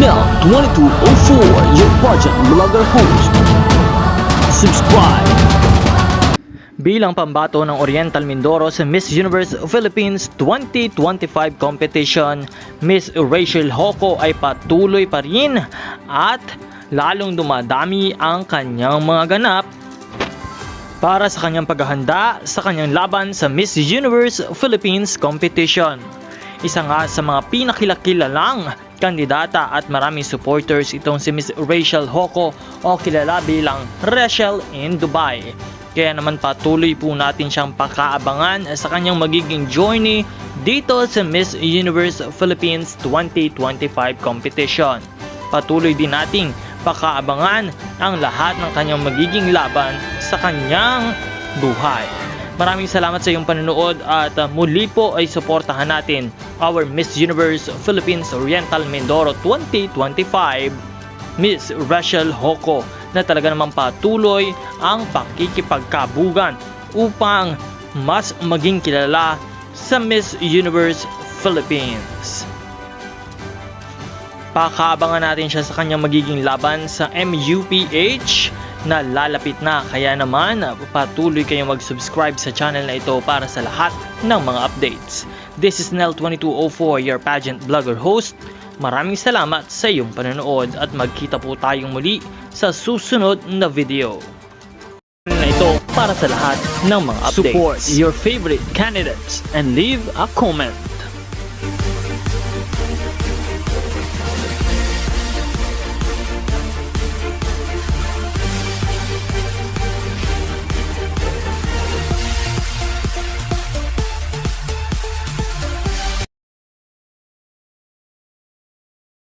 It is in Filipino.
Nel 2204, your pageant vlogger host. Subscribe. Bilang pambato ng Oriental Mindoro sa Miss Universe Philippines 2025 competition, Miss Rachel Hoco ay patuloy pa rin at lalong dumadami ang kanyang mga ganap para sa kanyang paghahanda sa kanyang laban sa Miss Universe Philippines competition. Isa nga sa mga pinakilakilalang kandidata at maraming supporters itong si Miss Rachel Hoco o kilala bilang Rachel in Dubai. Kaya naman patuloy po natin siyang pakaabangan sa kanyang magiging journey dito sa Miss Universe Philippines 2025 competition. Patuloy din nating pakaabangan ang lahat ng kanyang magiging laban sa kanyang buhay. Maraming salamat sa iyong panonood at muli po ay suportahan natin our Miss Universe Philippines Oriental Mindoro 2025 Miss Rachel Hoco na talaga namang patuloy ang pakikipagkabugan upang mas maging kilala sa Miss Universe Philippines. Pakaabangan natin siya sa kanyang magiging laban sa MUPH na lalapit na, kaya naman patuloy kayong mag-subscribe sa channel na ito para sa lahat ng mga updates. This is Nel 2204, your pageant vlogger host. Maraming salamat sa iyong panonood at magkita po tayong muli sa susunod na video na ito para sa lahat ng mga updates. Support your favorite candidates and leave a comment.